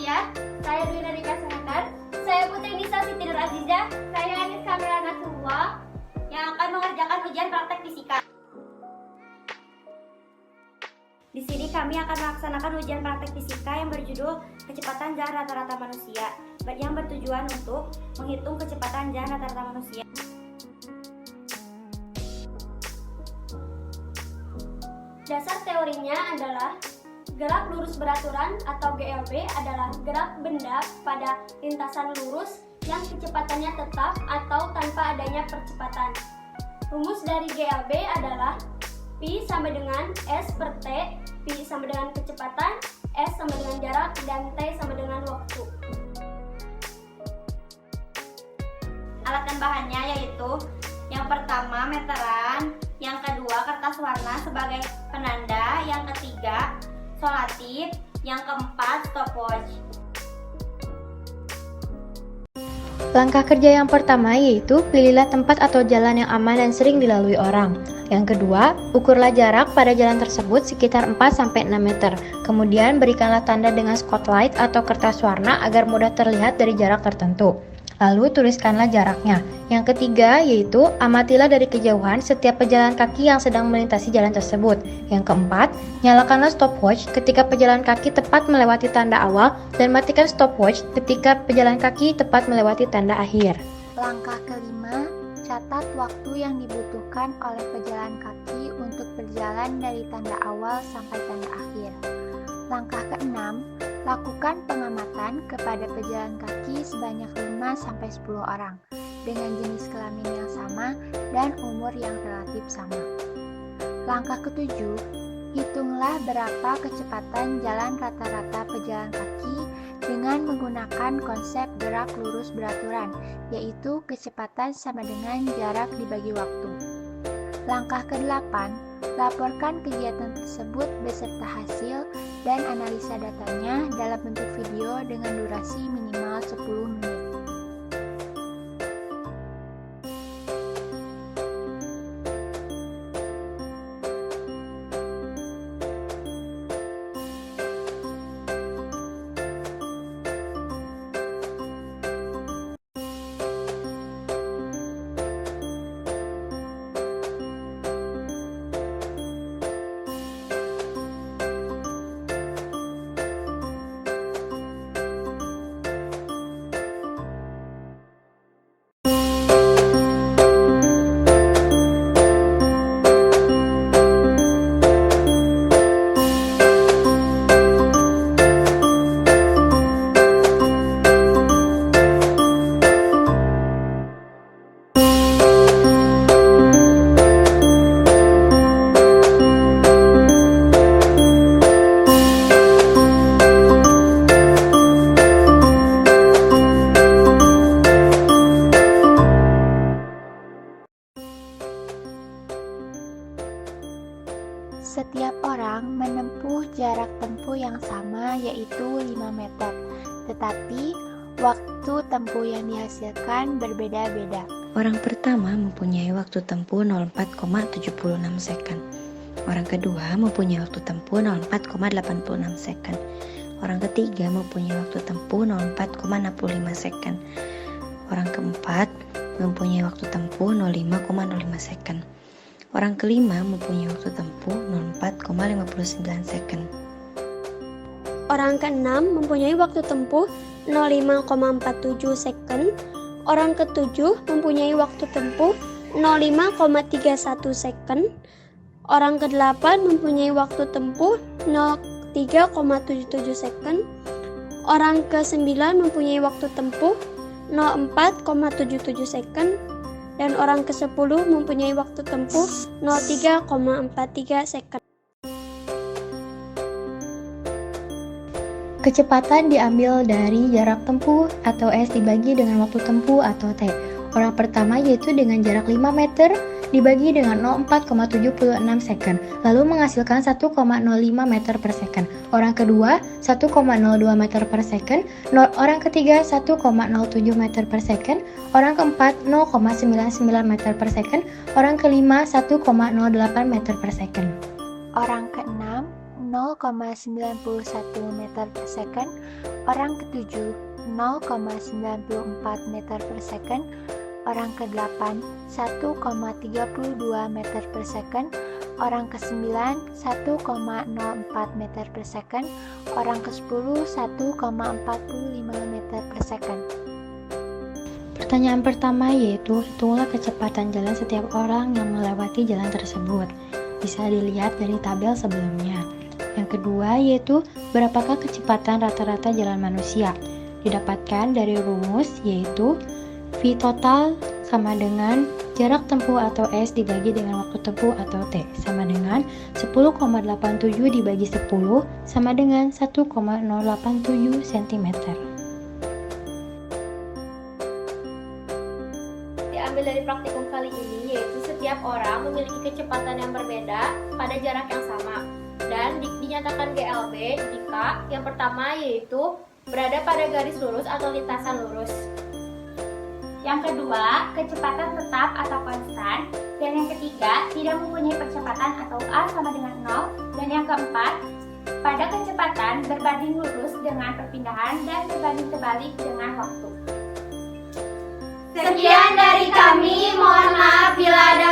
Manusia. Saya Dwi Narika Senatar. Saya Putri Nisa Siti Nur Aziza. Saya Anis Kamila Nasrullah yang akan mengerjakan ujian praktek fisika. Di sini kami akan melaksanakan ujian praktek fisika yang berjudul kecepatan jalan rata-rata manusia, yang bertujuan untuk menghitung kecepatan jalan rata-rata manusia. Dasar teorinya adalah gerak lurus beraturan atau GLB adalah gerak benda pada lintasan lurus yang kecepatannya tetap atau tanpa adanya percepatan. Rumus dari GLB adalah Pi sama dengan S per T, Pi sama dengan kecepatan, S sama dengan jarak, dan T sama dengan waktu. Alat dan bahannya yaitu yang pertama meteran, yang kedua kertas warna sebagai penanda, yang ketiga solatif, yang keempat stopwatch. Langkah kerja yang pertama yaitu pilihlah tempat atau jalan yang aman dan sering dilalui orang. Yang kedua, ukurlah jarak pada jalan tersebut sekitar 4-6 meter. Kemudian berikanlah tanda dengan spotlight atau kertas warna agar mudah terlihat dari jarak tertentu. Lalu tuliskanlah jaraknya. Yang ketiga yaitu amatilah dari kejauhan setiap pejalan kaki yang sedang melintasi jalan tersebut. Yang keempat, nyalakanlah stopwatch ketika pejalan kaki tepat melewati tanda awal dan matikan stopwatch ketika pejalan kaki tepat melewati tanda akhir. Langkah kelima, catat waktu yang dibutuhkan oleh pejalan kaki untuk berjalan dari tanda awal sampai tanda akhir. Langkah keenam, lakukan pengamatan kepada pejalan kaki sebanyak 5-10 orang dengan jenis kelamin yang sama dan umur yang relatif sama. Langkah ketujuh, hitunglah berapa kecepatan jalan rata-rata pejalan kaki dengan menggunakan konsep gerak lurus beraturan, yaitu kecepatan sama dengan jarak dibagi waktu. Langkah ke-8, laporkan kegiatan tersebut beserta hasil dan analisa datanya dalam bentuk video dengan durasi minimal 10 menit. Setiap orang menempuh jarak tempuh yang sama yaitu 5 meter, tetapi waktu tempuh yang dihasilkan berbeda-beda. Orang pertama mempunyai waktu tempuh 04,76 second. Orang kedua mempunyai waktu tempuh 04,86 second. Orang ketiga mempunyai waktu tempuh 04,65 second. Orang keempat mempunyai waktu tempuh 05,05 second. Orang kelima mempunyai waktu tempuh 04,59 second. Orang keenam mempunyai waktu tempuh 05,47 second. Orang ketujuh mempunyai waktu tempuh 05,31 second. Orang kedelapan mempunyai waktu tempuh 03,77 second. Orang kesembilan mempunyai waktu tempuh 04,77 second. Dan orang ke-10 mempunyai waktu tempuh 03,43 second. Kecepatan diambil dari jarak tempuh atau S dibagi dengan waktu tempuh atau T. Orang pertama yaitu dengan jarak 5 meter dibagi dengan 04,76 second, lalu menghasilkan 1,05 meter per second. Orang kedua 1,02 meter per second, orang ketiga 1,07 meter per second, orang keempat 0,99 meter per second, orang kelima 1,08 meter per second. Orang keenam 0,91 meter per second, orang ke-7 0,94 meter per second, orang ke-8 1,32 meter per second, orang ke-9 1,04 meter per second, orang ke-10 1,45 meter per second. Pertanyaan pertama yaitu hitunglah kecepatan jalan setiap orang yang melewati jalan tersebut. Bisa dilihat dari tabel sebelumnya. Yang kedua yaitu berapakah kecepatan rata-rata jalan manusia? Didapatkan dari rumus yaitu V total sama dengan jarak tempuh atau S dibagi dengan waktu tempuh atau T sama dengan 10,87 dibagi 10 sama dengan 1,087 cm. Diambil dari praktikum kali ini yaitu setiap orang memiliki kecepatan yang berbeda pada jarak yang sama dan dinyatakan GLB jika yang pertama yaitu berada pada garis lurus atau lintasan lurus. Yang kedua, kecepatan tetap atau konstan. Dan yang ketiga, tidak mempunyai percepatan atau A sama dengan 0. Dan yang keempat, pada kecepatan berbanding lurus dengan perpindahan dan berbanding terbalik dengan waktu. Sekian dari kami, mohon maaf bila ada